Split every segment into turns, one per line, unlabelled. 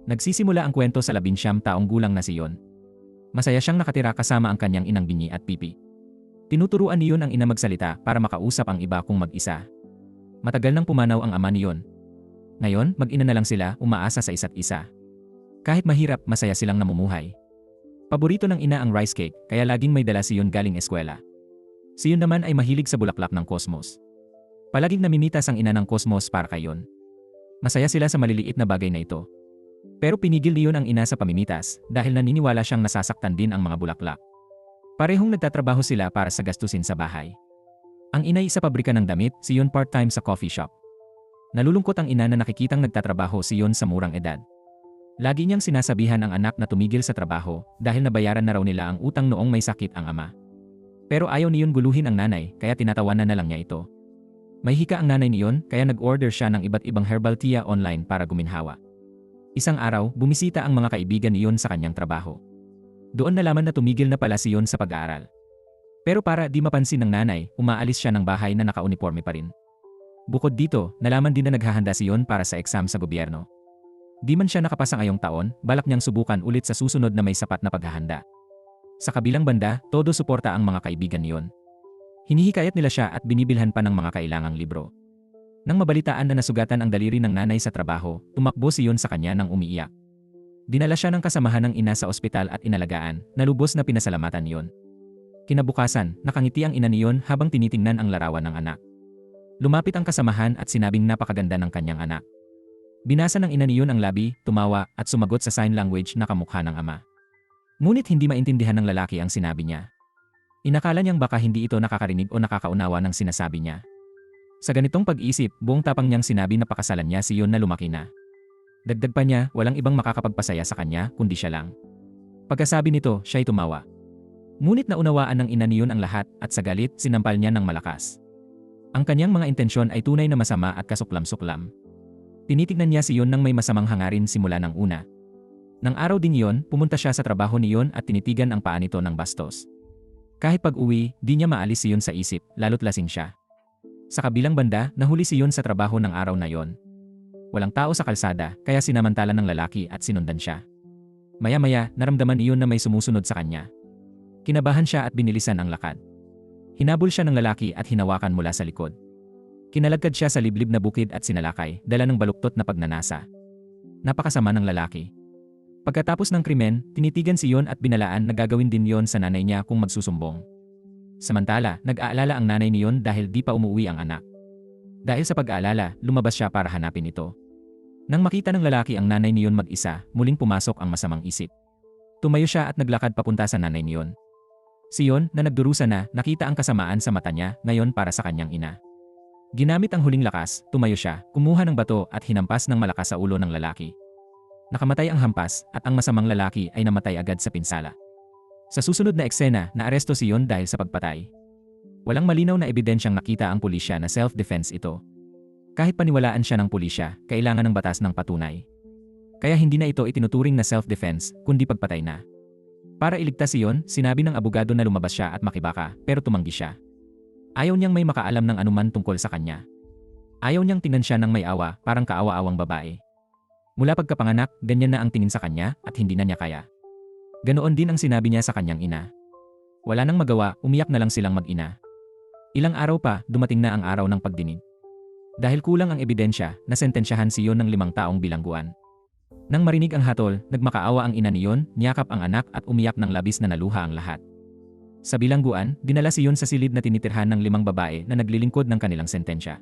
Nagsisimula ang kwento sa 19 taong gulang na si Yon. Masaya siyang nakatira kasama ang kanyang inang Binyi at Pipi. Tinuturuan ni Yon ang ina magsalita para makausap ang iba kung mag-isa. Matagal nang pumanaw ang ama ni Yon. Ngayon, mag-ina na lang sila, umaasa sa isa't isa. Kahit mahirap, masaya silang namumuhay. Paborito ng ina ang rice cake, kaya laging may dala si Yon galing eskwela. Si Yon naman ay mahilig sa bulaklak ng cosmos. Palaging namimitas ang ina ng cosmos para kay Yon. Masaya sila sa maliliit na bagay na ito. Pero pinigil ni Yon ang ina sa pamimitas dahil naniniwala siyang nasasaktan din ang mga bulaklak. Parehong nagtatrabaho sila para sa gastusin sa bahay. Ang inay sa pabrika ng damit, si Yon part-time sa coffee shop. Nalulungkot ang ina na nakikitang nagtatrabaho si Yon sa murang edad. Lagi niyang sinasabihan ang anak na tumigil sa trabaho dahil nabayaran na raw nila ang utang noong may sakit ang ama. Pero ayaw ni Yon guluhin ang nanay kaya tinatawanan na lang niya ito. May hika ang nanay ni Yon kaya nag-order siya ng iba't ibang herbal tea online para guminhawa. Isang araw, bumisita ang mga kaibigan ni Yon sa kanyang trabaho. Doon nalaman na tumigil na pala si Yon sa pag-aaral. Pero para di mapansin ng nanay, umaalis siya ng bahay na naka-uniforme pa rin. Bukod dito, nalaman din na naghahanda si Yon para sa exam sa gobyerno. Di man siya nakapasa ngayong taon, balak niyang subukan ulit sa susunod na may sapat na paghahanda. Sa kabilang banda, todo suporta ang mga kaibigan ni Yon. Hinihikayat nila siya at binibilhan pa ng mga kailangang libro. Nang mabalitaan na nasugatan ang daliri ng nanay sa trabaho, tumakbo si Yon sa kanya nang umiiyak. Dinala siya ng kasamahan ng ina sa ospital at inalagaan, na lubos na pinasalamatan Yon. Kinabukasan, nakangiti ang ina ni Yon habang tinitingnan ang larawan ng anak. Lumapit ang kasamahan at sinabing napakaganda ng kanyang anak. Binasa ng ina ni Yon ang labi, tumawa at sumagot sa sign language na kamukha ng ama. Ngunit hindi maintindihan ng lalaki ang sinabi niya. Inakala niyang baka hindi ito nakakarinig o nakakaunawa ng sinasabi niya. Sa ganitong pag-isip, buong tapang niyang sinabi na pakasalan niya si Yon na lumaki na. Dagdag pa niya, walang ibang makakapagpasaya sa kanya kundi siya lang. Pagkasabi nito, siya'y tumawa. Ngunit naunawaan ng ina ni Yon ang lahat at sa galit, sinampal niya ng malakas. Ang kanyang mga intensyon ay tunay na masama at kasuklam-suklam. Tinitignan niya si Yon nang may masamang hangarin simula ng una. Nang araw din yon, pumunta siya sa trabaho ni Yon at tinitigan ang paa nito ng bastos. Kahit pag-uwi, di niya maalis si Yon sa isip, lalo't lasing siya. Sa kabilang banda, nahuli si Yon sa trabaho ng araw na yon. Walang tao sa kalsada, kaya sinamantala ng lalaki at sinundan siya. Maya-maya, naramdaman ni Yon na may sumusunod sa kanya. Kinabahan siya at binilisan ang lakad. Hinabol siya ng lalaki at hinawakan mula sa likod. Kinalagkad siya sa liblib na bukid at sinalakay, dala ng baluktot na pagnanasa. Napakasama ng lalaki. Pagkatapos ng krimen, tinitigan si Yon at binalaan na gagawin din yon sa nanay niya kung magsusumbong. Samantala, nag-aalala ang nanay ni Yon dahil di pa umuwi ang anak. Dahil sa pag-aalala, lumabas siya para hanapin ito. Nang makita ng lalaki ang nanay ni Yon mag-isa, muling pumasok ang masamang isip. Tumayo siya at naglakad papunta sa nanay ni Yon. Si Yon, na nagdurusa na, nakita ang kasamaan sa mata niya, ngayon para sa kanyang ina. Ginamit ang huling lakas, tumayo siya, kumuha ng bato at hinampas ng malakas sa ulo ng lalaki. Nakamatay ang hampas at ang masamang lalaki ay namatay agad sa pinsala. Sa susunod na eksena, naaresto si Yon dahil sa pagpatay. Walang malinaw na ebidensyang nakita ang pulisya na self-defense ito. Kahit paniwalaan siya ng pulisya, kailangan ng batas ng patunay. Kaya hindi na ito itinuturing na self-defense, kundi pagpatay na. Para iligtas si Yon, sinabi ng abogado na lumabas siya at makibaka, pero tumanggi siya. Ayaw niyang may makaalam ng anuman tungkol sa kanya. Ayaw niyang tingnan siya ng may awa, parang kaawa-awang babae. Mula pagkapanganak, ganyan na ang tingin sa kanya at hindi na niya kaya. Ganoon din ang sinabi niya sa kanyang ina. Wala nang magawa, umiyak na lang silang mag-ina. Ilang araw pa, dumating na ang araw ng pagdinig. Dahil kulang ang ebidensya, nasentensyahan si Yon ng 5 taong bilangguan. Nang marinig ang hatol, nagmakaawa ang ina ni Yon, niyakap ang anak at umiyak ng labis na naluha ang lahat. Sa bilangguan, dinala si Yon sa silid na tinitirhan ng 5 babae na naglilingkod ng kanilang sentensya.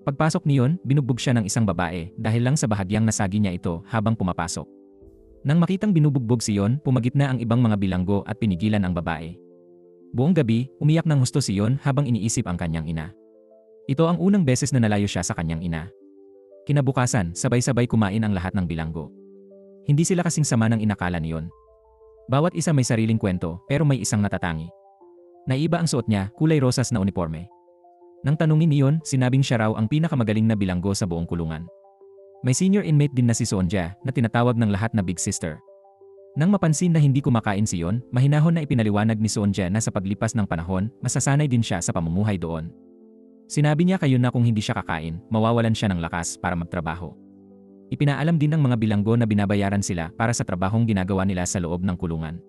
Pagpasok ni Yon, binugbog siya ng isang babae dahil lang sa bahagyang nasagi niya ito habang pumapasok. Nang makitang binubugbog si Yon, pumagitna ang ibang mga bilanggo at pinigilan ang babae. Buong gabi, umiyak ng husto si Yon habang iniisip ang kanyang ina. Ito ang unang beses na nalayo siya sa kanyang ina. Kinabukasan, sabay-sabay kumain ang lahat ng bilanggo. Hindi sila kasing sama ng inakala ni Yon. Bawat isa may sariling kwento, pero may isang natatangi. Naiba ang suot niya, kulay rosas na uniforme. Nang tanungin ni Yon, sinabing siya raw ang pinakamagaling na bilanggo sa buong kulungan. May senior inmate din na si Sonja, na tinatawag ng lahat na Big Sister. Nang mapansin na hindi kumakain si Yon, mahinahon na ipinaliwanag ni Sonja na sa paglipas ng panahon, masasanay din siya sa pamumuhay doon. Sinabi niya kay Yon na kung hindi siya kakain, mawawalan siya ng lakas para magtrabaho. Ipinaalam din ng mga bilanggo na binabayaran sila para sa trabahong ginagawa nila sa loob ng kulungan.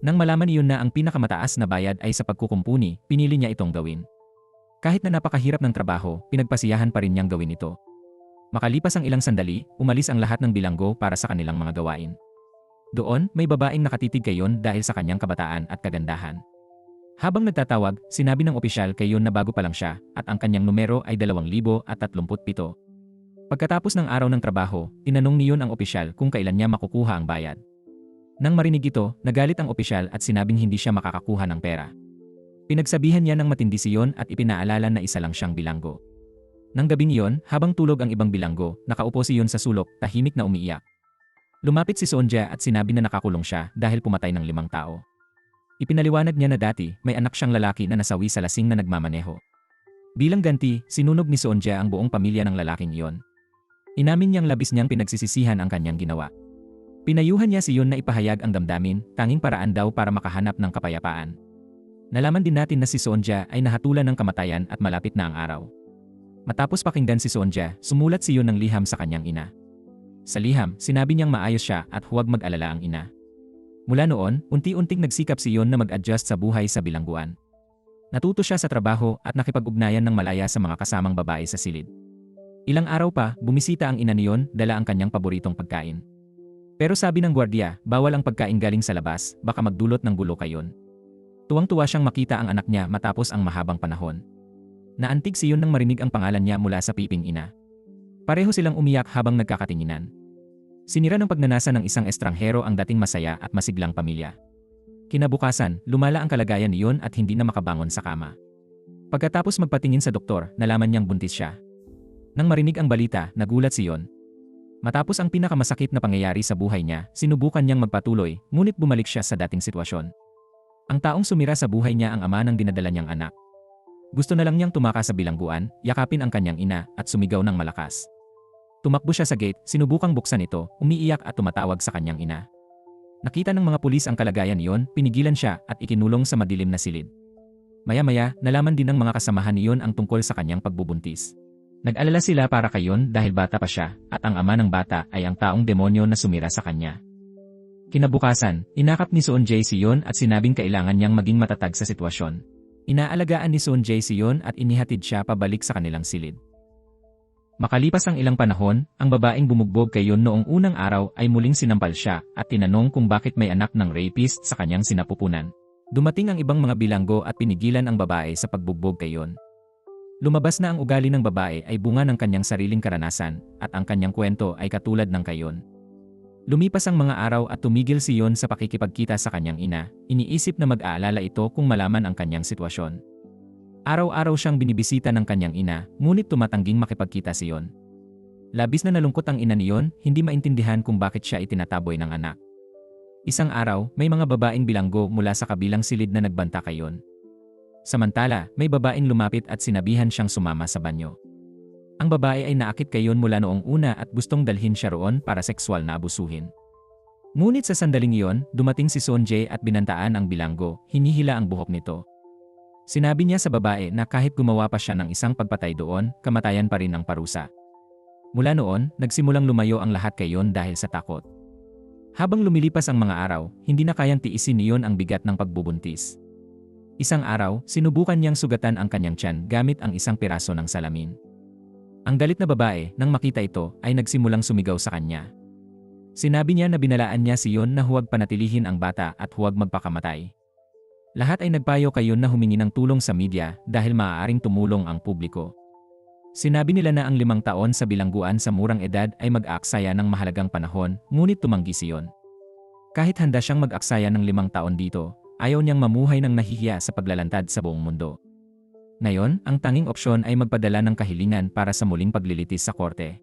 Nang malaman niyon na ang pinakamataas na bayad ay sa pagkukumpuni, pinili niya itong gawin. Kahit na napakahirap ng trabaho, pinagpasiyahan pa rin niyang gawin ito. Makalipas ang ilang sandali, umalis ang lahat ng bilanggo para sa kanilang mga gawain. Doon, may babaeng nakatitig kay Yon dahil sa kanyang kabataan at kagandahan. Habang nagtatawag, sinabi ng opisyal kay Yon na bago pa lang siya at ang kanyang numero ay 2,037. Pagkatapos ng araw ng trabaho, tinanong ni Yon ang opisyal kung kailan niya makukuha ang bayad. Nang marinig ito, nagalit ang opisyal at sinabing hindi siya makakakuha ng pera. Pinagsabihan niya ng matindi si Yon at ipinaalala na isa lang siyang bilanggo. Nang gabing iyon, habang tulog ang ibang bilanggo, nakaupo si Yon sa sulok, tahimik na umiiyak. Lumapit si Sonja at sinabi na nakakulong siya dahil pumatay ng 5 tao. Ipinaliwanag niya na dati, may anak siyang lalaki na nasawi sa lasing na nagmamaneho. Bilang ganti, sinunog ni Sonja ang buong pamilya ng lalaking iyon. Inamin niyang labis niyang pinagsisisihan ang kanyang ginawa. Pinayuhan niya si Yon na ipahayag ang damdamin, tanging paraan daw para makahanap ng kapayapaan. Nalaman din natin na si Sonja ay nahatulan ng kamatayan at malapit na ang araw. Matapos pakinggan si Sonja, sumulat si Yon ng liham sa kanyang ina. Sa liham, sinabi niyang maayos siya at huwag mag-alala ang ina. Mula noon, unti-unting nagsikap si Yon na mag-adjust sa buhay sa bilangguan. Natuto siya sa trabaho at nakipag-ugnayan ng malaya sa mga kasamang babae sa silid. Ilang araw pa, bumisita ang ina ni Yon, dala ang kanyang paboritong pagkain. Pero sabi ng gwardiya, bawal ang pagkain galing sa labas, baka magdulot ng gulo kay Yon. Tuwang-tuwa siyang makita ang anak niya matapos ang mahabang panahon. Naantig si Yon nang marinig ang pangalan niya mula sa piping ina. Pareho silang umiyak habang nagkakatinginan. Sinira ng pagnanasa ng isang estranghero ang dating masaya at masiglang pamilya. Kinabukasan, lumala ang kalagayan ni Yon at hindi na makabangon sa kama. Pagkatapos magpatingin sa doktor, nalaman niyang buntis siya. Nang marinig ang balita, nagulat si Yon. Matapos ang pinakamasakit na pangyayari sa buhay niya, sinubukan niyang magpatuloy, ngunit bumalik siya sa dating sitwasyon. Ang taong sumira sa buhay niya ang ama ng dinadala niyang anak. Gusto na lang niyang tumakas sa bilangguan, yakapin ang kanyang ina, at sumigaw ng malakas. Tumakbo siya sa gate, sinubukang buksan ito, umiiyak at tumatawag sa kanyang ina. Nakita ng mga pulis ang kalagayan niyon, pinigilan siya at ikinulong sa madilim na silid. Maya-maya, nalaman din ng mga kasamahan niyon ang tungkol sa kanyang pagbubuntis. Nag-alala sila para kay Yon dahil bata pa siya, at ang ama ng bata ay ang taong demonyo na sumira sa kanya. Kinabukasan, inakap ni Sonja si Yon at sinabing kailangan niyang maging matatag sa sitwasyon. Inaalagaan ni Sonja si Yon at inihatid siya pabalik sa kanilang silid. Makalipas ang ilang panahon, ang babaeng bumugbog kay Yon noong unang araw ay muling sinampal siya at tinanong kung bakit may anak ng rapist sa kanyang sinapupunan. Dumating ang ibang mga bilanggo at pinigilan ang babae sa pagbugbog kay Yon. Lumabas na ang ugali ng babae ay bunga ng kanyang sariling karanasan at ang kanyang kwento ay katulad ng kay Yon. Lumipas ang mga araw at tumigil si Yon sa pakikipagkita sa kanyang ina, iniisip na mag-aalala ito kung malaman ang kanyang sitwasyon. Araw-araw siyang binibisita ng kanyang ina, ngunit tumatangging makipagkita si Yon. Labis na nalungkot ang ina ni Yon, hindi maintindihan kung bakit siya itinataboy ng anak. Isang araw, may mga babaeng bilanggo mula sa kabilang silid na nagbanta kay Yon. Samantala, may babaeng lumapit at sinabihan siyang sumama sa banyo. Ang babae ay naakit kay Yon mula noong una at gustong dalhin siya roon para sekswal na abusuhin. Ngunit sa sandaling iyon, dumating si Sonja at binantaan ang bilanggo, hinihila ang buhok nito. Sinabi niya sa babae na kahit gumawa pa siya ng isang pagpatay doon, kamatayan pa rin ang parusa. Mula noon, nagsimulang lumayo ang lahat kay Yon dahil sa takot. Habang lumilipas ang mga araw, hindi na kayang tiisin ni Yon ang bigat ng pagbubuntis. Isang araw, sinubukan niyang sugatan ang kanyang tiyan gamit ang isang piraso ng salamin. Ang galit na babae, nang makita ito, ay nagsimulang sumigaw sa kanya. Sinabi niya na binalaan niya si Yon na huwag panatilihin ang bata at huwag magpakamatay. Lahat ay nagpayo kay Yon na humingi ng tulong sa media dahil maaaring tumulong ang publiko. Sinabi nila na ang 5 taon sa bilangguan sa murang edad ay mag-aaksaya ng mahalagang panahon, ngunit tumanggi si Yon. Kahit handa siyang mag-aksaya ng 5 taon dito, ayaw niyang mamuhay ng nahihiya sa paglalantad sa buong mundo. Ngayon, ang tanging opsyon ay magpadala ng kahilingan para sa muling paglilitis sa korte.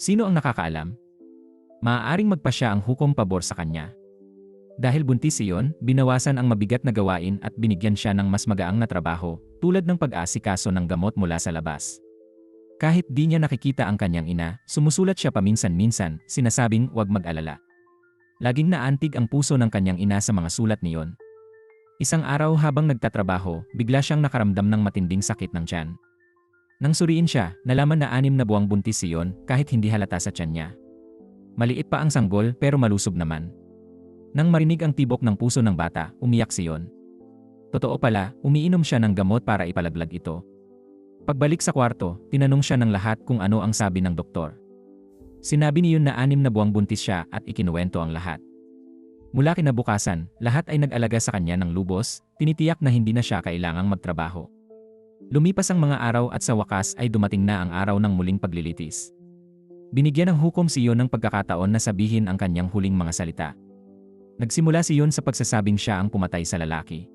Sino ang nakakaalam? Maaaring magpasya ang hukom pabor sa kanya. Dahil buntis si Yon, binawasan ang mabigat na gawain at binigyan siya ng mas magaang na trabaho, tulad ng pag-aasikaso ng gamot mula sa labas. Kahit di niya nakikita ang kanyang ina, sumusulat siya paminsan-minsan, sinasabing huwag mag-alala. Laging naantig ang puso ng kanyang ina sa mga sulat ni Yon. Isang araw habang nagtatrabaho, bigla siyang nakaramdam ng matinding sakit ng tiyan. Nang suriin siya, nalaman na 6 na buwang buntis siyon kahit hindi halata sa tiyan niya. Maliit pa ang sanggol pero malusob naman. Nang marinig ang tibok ng puso ng bata, umiyak siyon. Totoo pala, umiinom siya ng gamot para ipalaglag ito. Pagbalik sa kwarto, tinanong siya ng lahat kung ano ang sabi ng doktor. Sinabi niyon na 6 na buwang buntis siya at ikinuwento ang lahat. Mula kinabukasan, lahat ay nag-alaga sa kanya ng lubos, tinitiyak na hindi na siya kailangang magtrabaho. Lumipas ang mga araw at sa wakas ay dumating na ang araw ng muling paglilitis. Binigyan ng hukom si Yon ng pagkakataon na sabihin ang kanyang huling mga salita. Nagsimula si Yon sa pagsasabing siya ang pumatay sa lalaki.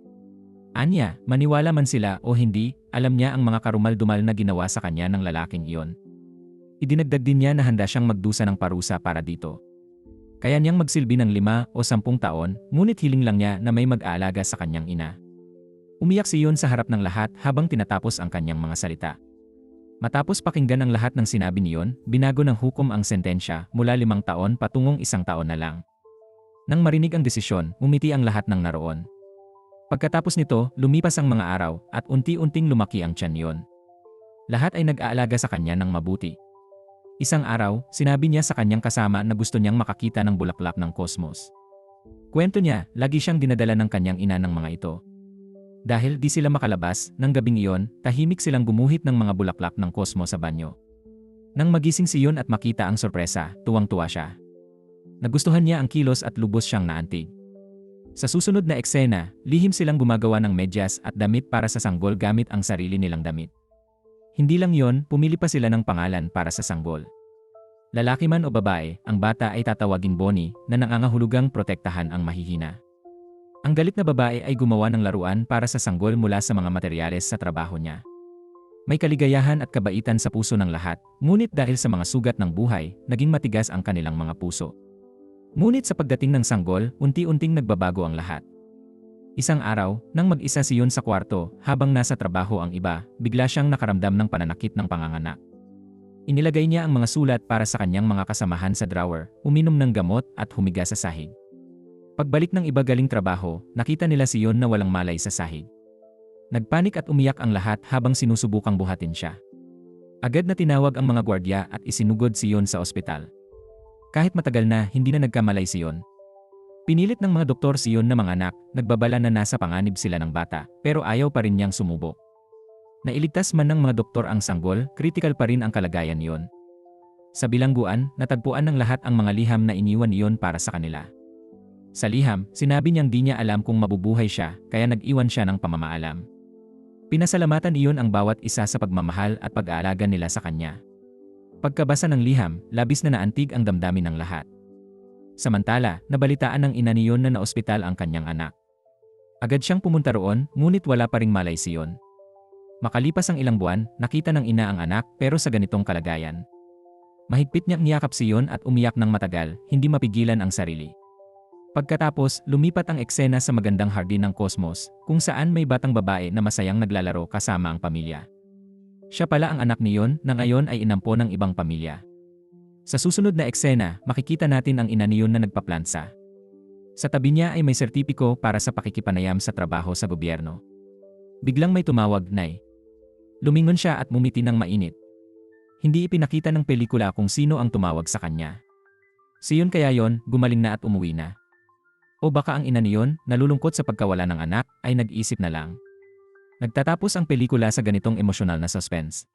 Anya, maniwala man sila o hindi, alam niya ang mga karumal-dumal na ginawa sa kanya ng lalaking iyon. Idinagdag din niya na handa siyang magdusa ng parusa para dito. Kaya niyang magsilbi ng 5 o 10 taon, ngunit hiling lang niya na may mag-aalaga sa kanyang ina. Umiyak si Yon sa harap ng lahat habang tinatapos ang kanyang mga salita. Matapos pakinggan ang lahat ng sinabi ni Yon, binago ng hukom ang sentensya mula 5 taon patungong 1 taon na lang. Nang marinig ang desisyon, umiti ang lahat ng naroon. Pagkatapos nito, lumipas ang mga araw at unti-unting lumaki ang tiyan ni Yon. Lahat ay nag-aalaga sa kanya ng mabuti. Isang araw, sinabi niya sa kanyang kasama na gusto niyang makakita ng bulaklak ng kosmos. Kwento niya, lagi siyang dinadala ng kanyang ina ng mga ito. Dahil di sila makalabas, ng gabing iyon, tahimik silang gumuhit ng mga bulaklak ng kosmos sa banyo. Nang magising si Yon at makita ang sorpresa, tuwang-tuwa siya. Nagustuhan niya ang kilos at lubos siyang naantig. Sa susunod na eksena, lihim silang gumagawa ng medyas at damit para sa sanggol gamit ang sarili nilang damit. Hindi lang yon, pumili pa sila ng pangalan para sa sanggol. Lalaki man o babae, ang bata ay tatawaging Bonnie na nangangahulugang protektahan ang mahihina. Ang galit na babae ay gumawa ng laruan para sa sanggol mula sa mga materyales sa trabaho niya. May kaligayahan at kabaitan sa puso ng lahat, ngunit dahil sa mga sugat ng buhay, naging matigas ang kanilang mga puso. Ngunit sa pagdating ng sanggol, unti-unting nagbabago ang lahat. Isang araw, nang mag-isa si Yon sa kwarto, habang nasa trabaho ang iba, bigla siyang nakaramdam ng pananakit ng panganganak. Inilagay niya ang mga sulat para sa kanyang mga kasamahan sa drawer, uminom ng gamot at humiga sa sahig. Pagbalik ng iba galing trabaho, nakita nila si Yon na walang malay sa sahig. Nagpanik at umiyak ang lahat habang sinusubukang buhatin siya. Agad na tinawag ang mga gwardya at isinugod si Yon sa ospital. Kahit matagal na, hindi na nagkamalay si Yon. Pinilit ng mga doktor si Yon na manganak, nagbabala na nasa panganib sila ng bata, pero ayaw pa rin niyang sumubok. Nailigtas man ng mga doktor ang sanggol, critical pa rin ang kalagayan ni Yon. Sa bilangguan, natagpuan ng lahat ang mga liham na iniwan ni Yon para sa kanila. Sa liham, sinabi niyang di niya alam kung mabubuhay siya, kaya nag-iwan siya ng pamamaalam. Pinasalamatan iyon ang bawat isa sa pagmamahal at pag-aalaga nila sa kanya. Pagkabasa ng liham, labis na naantig ang damdamin ng lahat. Samantala, nabalitaan ng ina ni Yon na naospital ang kanyang anak. Agad siyang pumunta roon, ngunit wala pa ring malay si Yon. Makalipas ang ilang buwan, nakita ng ina ang anak pero sa ganitong kalagayan. Mahigpit niyang niyakap si Yon at umiyak ng matagal, hindi mapigilan ang sarili. Pagkatapos, lumipat ang eksena sa magandang hardin ng kosmos, kung saan may batang babae na masayang naglalaro kasama ang pamilya. Siya pala ang anak ni Yon na ngayon ay inampo ng ibang pamilya. Sa susunod na eksena, makikita natin ang ina ni Yon na nagpaplansa. Sa tabi niya ay may sertipiko para sa pakikipanayam sa trabaho sa gobyerno. Biglang may tumawag, "Nay." Lumingon siya at mumiti ng mainit. Hindi ipinakita ng pelikula kung sino ang tumawag sa kanya. Si Yon kaya yon, gumaling na at umuwi na. O baka ang ina ni Yon, nalulungkot sa pagkawala ng anak, ay nag-isip na lang. Nagtatapos ang pelikula sa ganitong emosyonal na suspense.